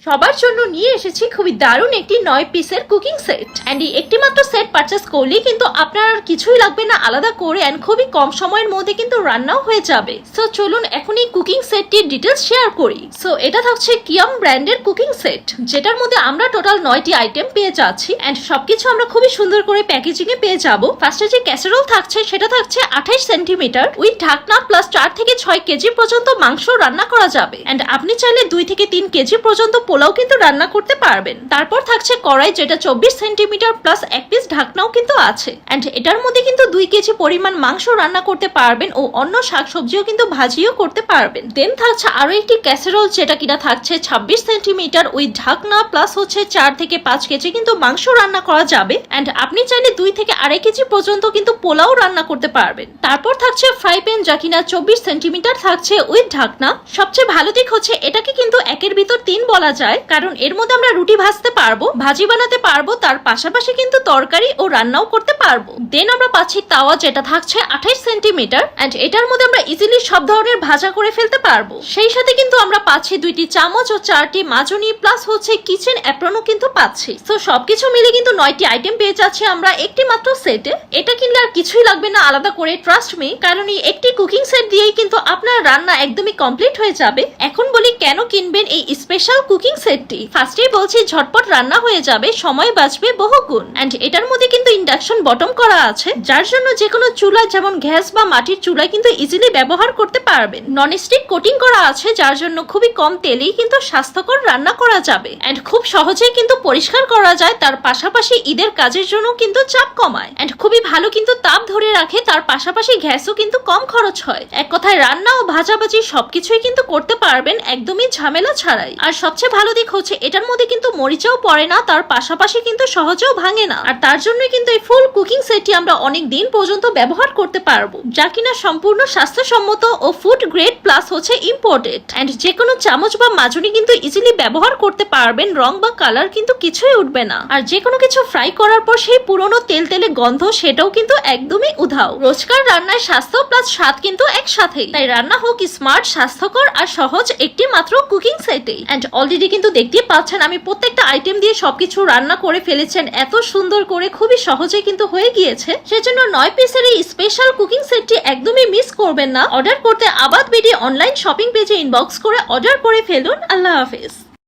সবার জন্য নিয়ে এসেছি খুবই দারুণ একটি 9 পিসের কুকিং সেট। এন্ড এই একটি মাত্র সেট পারচেজ করলেই কিন্তু আপনার আর কিছুই লাগবে না আলাদা করে, এন্ড খুবই কম সময়ের মধ্যে কিন্তু রান্নাও হয়ে যাবে। সো চলুন এখন এই কুকিং সেটটির ডিটেলস শেয়ার করি। সো এটা থাকছে কিয়াম ব্র্যান্ডের কুকিং সেট, যেটার মধ্যে আমরা টোটাল 9টি আইটেম পেয়ে যাচ্ছি এন্ড সবকিছু আমরা খুবই সুন্দর করে প্যাকেজিং এ পেয়ে যাব। ফার্স্টে যে ক্যাসেরোল থাকছে সেটা থাকছে 28 সেন্টিমিটার উইথ ঢাকনা প্লাস 4 থেকে 6 কেজি পর্যন্ত মাংস রান্না করা যাবে। এন্ড আপনি চাইলে 2 থেকে 3 কেজি পর্যন্ত পোলাও কিন্তু রান্না করতে পারবেন। তারপর থাকছে কড়াই, যেটা 24 সেন্টিমিটার প্লাস 1 পিস ঢাকনাও কিন্তু আছে। এন্ড এটার মধ্যে কিন্তু 2 কেজি পরিমাণ মাংস রান্না করতে পারবেন ও অন্য শাকসবজিও কিন্তু ভাজিও করতে পারবেন। দেন থাকছে আরো একটি ক্যাসেরোল, যেটা কিনা থাকছে 26 সেন্টিমিটার উইথ ঢাকনা প্লাস হচ্ছে 4 থেকে 5 কেজি কিন্তু মাংস রান্না করা যাবে। এন্ড আপনি চাইলে 2 থেকে 2.5 কেজি পর্যন্ত কিন্তু পোলাও রান্না করতে পারবেন। তারপর থাকছে ফ্রাই প্যান, যা কিনা 24 সেন্টিমিটার থাকছে উইথ ঢাকনা। সবচেয়ে ভালো দিক হচ্ছে এটাকে কিন্তু একের ভিতর 3 বলা যায়, কারণ এর মধ্যে আমরা রুটি ভাজতে পারবো, ভাজি বানাতে পারবো, তার পাশাপাশি কিন্তু তরকারি ও রান্নাও করতে পারবো। দেন আমরা পাচ্ছি তাওয়া, যেটা থাকছে 28 সেন্টিমিটার এন্ড এটার মধ্যে আমরা ইজিলি সব ধরনের ভাজা করে ফেলতে পারবো। সেই সাথে কিন্তু আমরা পাচ্ছি 2টি চামচ ও 4টি মাজনি প্লাস হচ্ছে কিচেন অ্যাপ্রনও কিন্তু পাচ্ছি। তো সবকিছু মিলে কিন্তু 9টি আইটেম পেয়ে যাচ্ছি আমরা একটি মাত্র সেটে। এটা কিনলে আর কিছুই লাগবে না আলাদা করে, ট্রাস্ট মি, কারণ এই একটি কুকিং সেট দিয়েই কিন্তু আপনার রান্না একদমই কমপ্লিট হয়ে যাবে। এখন বলি কেন কিনবেন এই স্পেশাল কুকিং সেটটি। ফার্স্টেই বলছি ঝটপট রান্না হয়ে যাবে, সময় বাঁচবে বহুগুণ। এন্ড এটার মধ্যে কিন্তু ইন্ডাকশন বটম করা আছে, যার জন্য যে কোনো চুলা যেমন গ্যাস বা মাটির চুলা কিন্তু ইজিলি ব্যবহার করতে পারবেন। ননস্টিক কোটিং করা আছে, যার জন্য খুবই কম তেলেই কিন্তু স্বাস্থ্যকর রান্না করা যাবে এন্ড খুব সহজেই কিন্তু পরিষ্কার করা যায়। তার পাশাপাশি ঈদের কাজের জন্য কিন্তু চাপ কমায় এন্ড খুবই ভালো কিন্তু তাপ ধরে রাখে। তার পাশাপাশি গ্যাসও কিন্তু কম খরচ হয়। এক কথায় রান্না ও ভাজাভাজি সবকিছুই কিন্তু করতে পারবেন একদমই ঝামেলা ছাড়াই। আর সবচেয়ে ভালো দিক হচ্ছে এটার মধ্যে কিন্তু মরিচাও পড়ে না, তার পাশাপাশি কিন্তু সহজেও ভাঙে না। আর তার জন্যই কিন্তু এই ফুল কুকিং সেটটি আমরা অনেক দিন পর্যন্ত ব্যবহার করতে পারবো, যা কিনা সম্পূর্ণ স্বাস্থ্যসম্মত ও ফুড গ্রেড প্লাস হচ্ছে ইম্পোর্টেড। এন্ড যে কোনো চামচ বা মাজনি কিন্তু ইজিলি ব্যবহার করতে পারবেন, রং বা কালার কিন্তু কিছুই উঠবে না। আর যে কোনো কিছু ফ্রাই করার পর সেই পুরনো তেল তেলে গন্ধ সেটাও কিন্তু একদমই উধাও। রোজকার রান্নায় স্বাস্থ্য প্লাস স্বাদ কিন্তু একসাথেই, তাই রান্না হোক স্মার্ট, স্বাস্থ্যকর আর সহজ একটি মাত্র কুকিং সেটেই। এন্ড অলরেডি কিন্তু দেখতেই পাচ্ছেন আমি প্রত্যেকটা আইটেম দিয়ে সবকিছু রান্না করে ফেলেছেন এত সুন্দর করে, খুবই সহজে কিন্তু হয়ে গিয়েছে। সেজন্য 9 পিসের এই স্পেশাল কুকিং সেটটি একদমই মিস করবেন না। অর্ডার করতে আবাদ বিডি অনলাইন শপিং পেজে ইনবক্স করে অর্ডার করে ফেলুন। আল্লাহ হাফেজ।